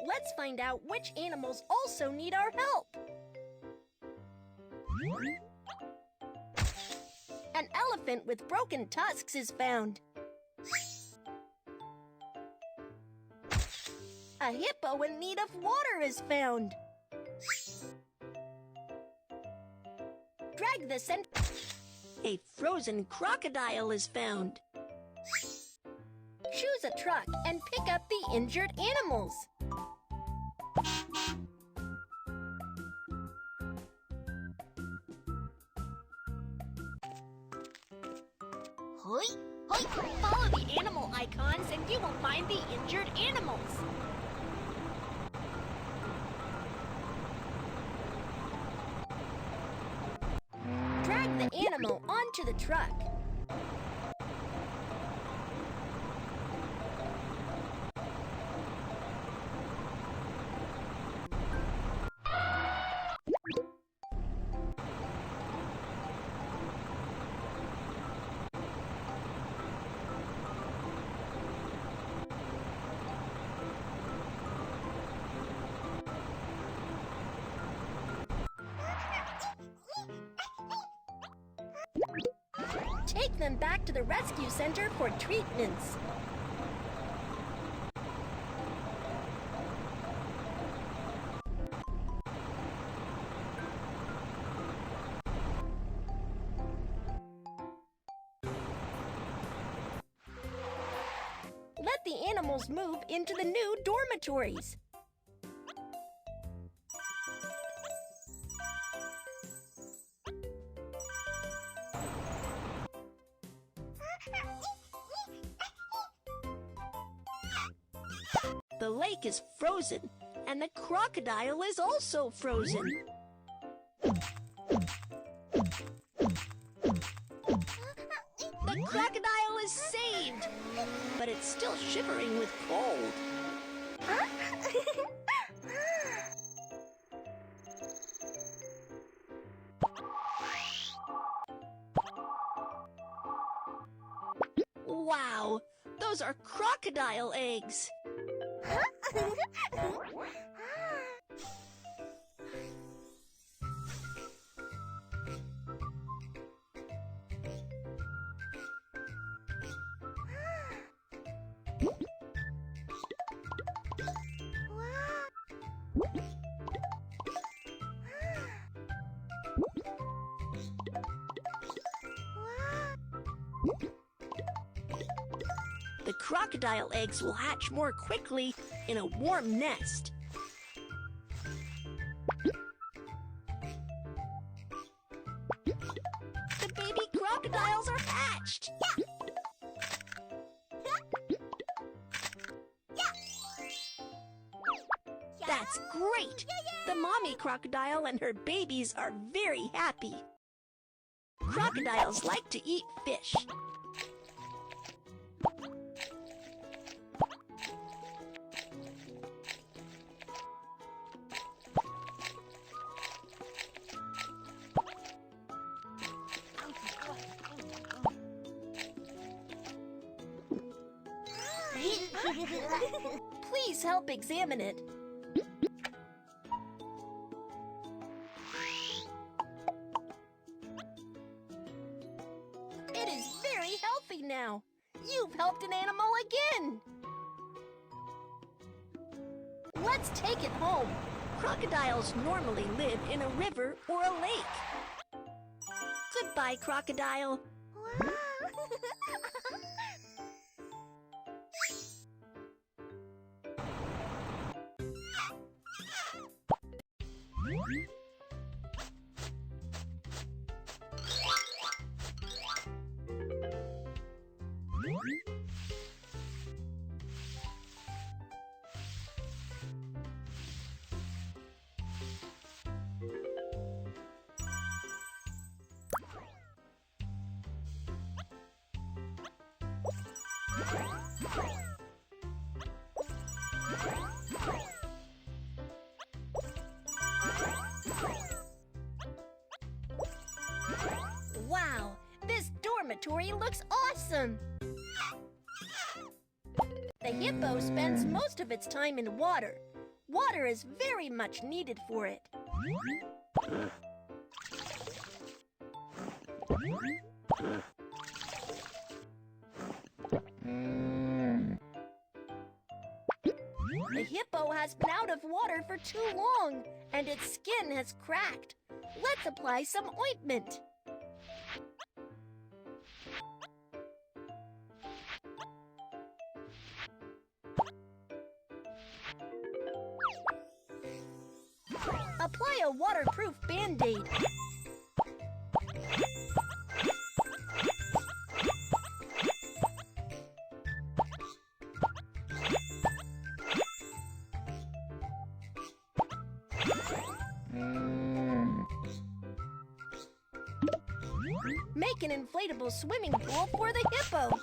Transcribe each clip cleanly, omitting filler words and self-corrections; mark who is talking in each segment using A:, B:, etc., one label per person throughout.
A: Let's find out which animals also need our help. An elephant with broken tusks is found. A hippo in need of water is found. Drag this and a frozen crocodile is found. Choose a truck and pick up the injured animals. Hoi, hoi. Follow the animal icons and you will find the injured animals. Drag the animal onto the truck. Take them back to the rescue center for treatments. Let the animals move into the new dormitories. The lake is frozen, and the crocodile is also frozen. The crocodile is saved, but it's still shivering with cold. Wow, those are crocodile eggs. The crocodile eggs will hatch more quickly in a warm nest. The baby crocodiles are hatched! That's great! The mommy crocodile and her babies are very happy. Crocodiles like to eat fish. Please help examine it. It is very healthy now. You've helped an animal again. Let's take it home. Crocodiles normally live in a river or a lake. Goodbye, crocodile. Wow, this dormitory looks awesome! The hippo spends most of its time in water, Water is very much needed for it. The hippo has been out of water for too long, and its skin has cracked. Let's apply some ointment. Apply a waterproof Band-Aid. Make an inflatable swimming pool for the hippo.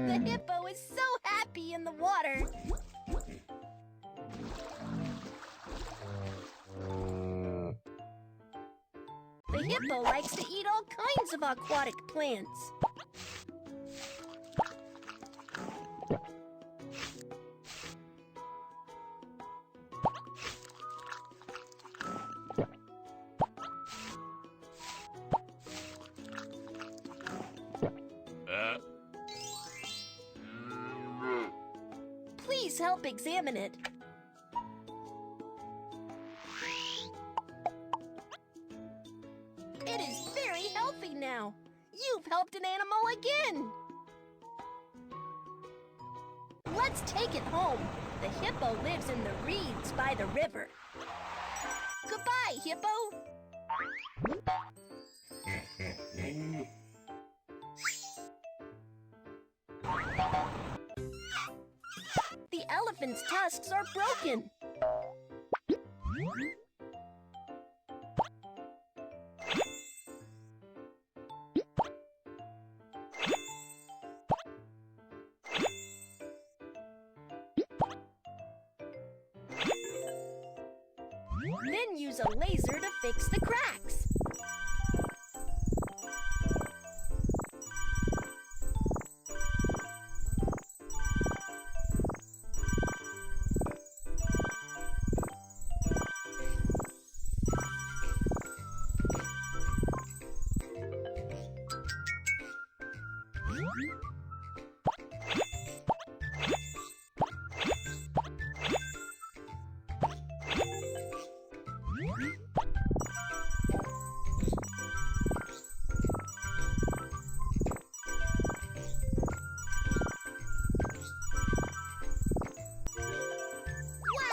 A: The hippo is so happy in the water. The hippo likes to eat all kinds of aquatic plants. Please help examine it. It is very healthy now. You've helped an animal again. Let's take it home. The hippo lives in the reeds by the river. Goodbye, hippo. The elephant's tusks are broken. Then use a laser to fix the cracks.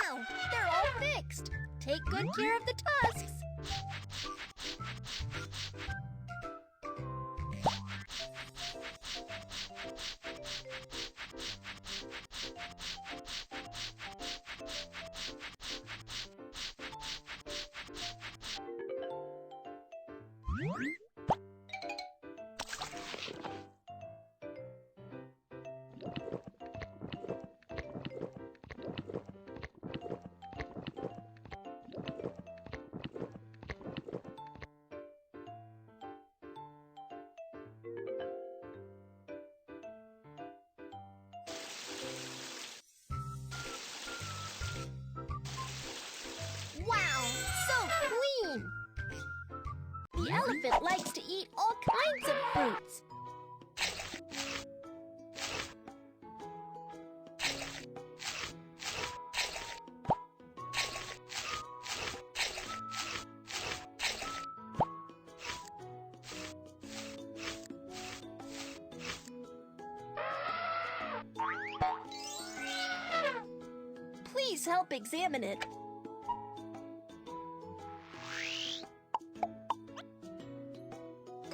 A: Wow, they're all fixed. Take good care of the tusks. Wow, so clean! The elephant likes to eat all kinds of fruits. Please help examine it.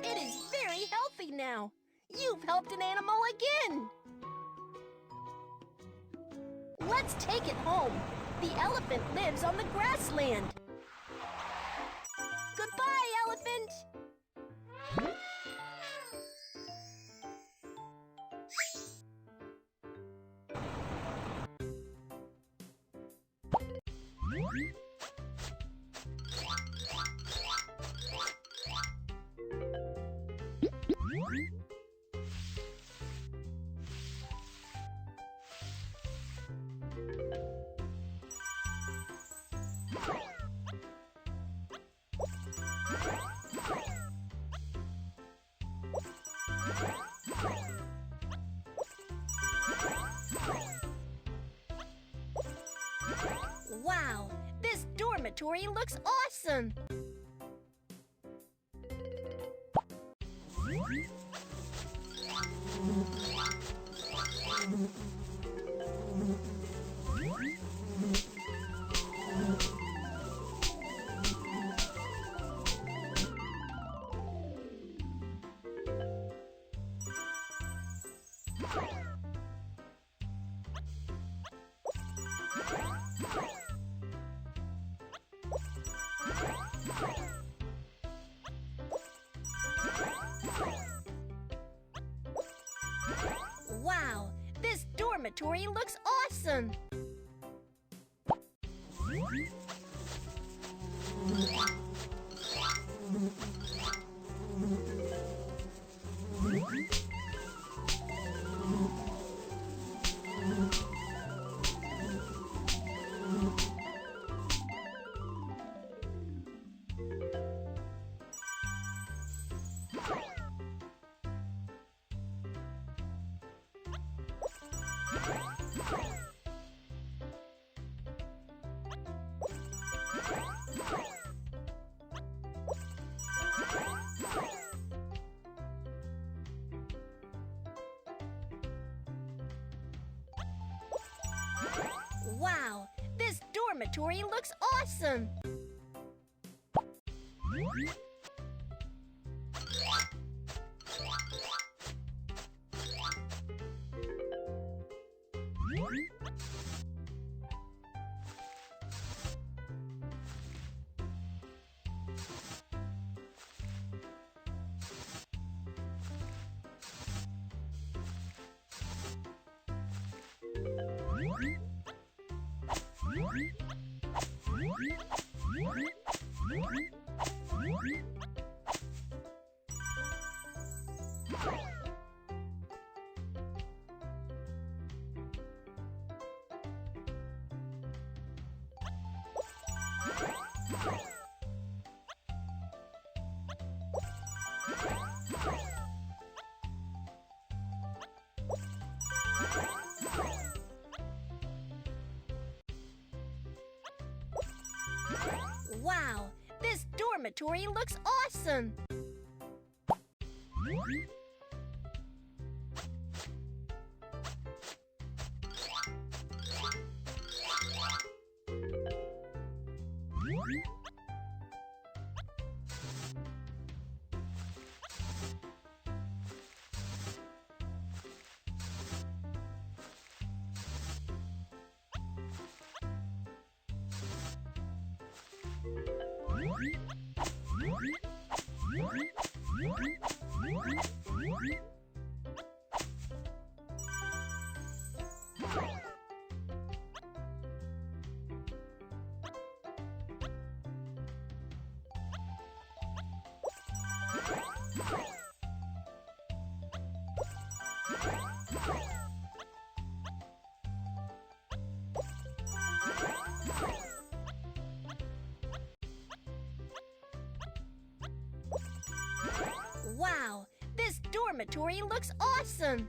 A: It is very healthy now. You've helped an animal again. Let's take it home. The elephant lives on the grassland. Goodbye, elephant. Wow, this dormitory looks awesome! Wow, this dormitory looks awesome! Wow, this dormitory looks awesome! Wow, this dormitory looks awesome! Wow, this dormitory looks awesome!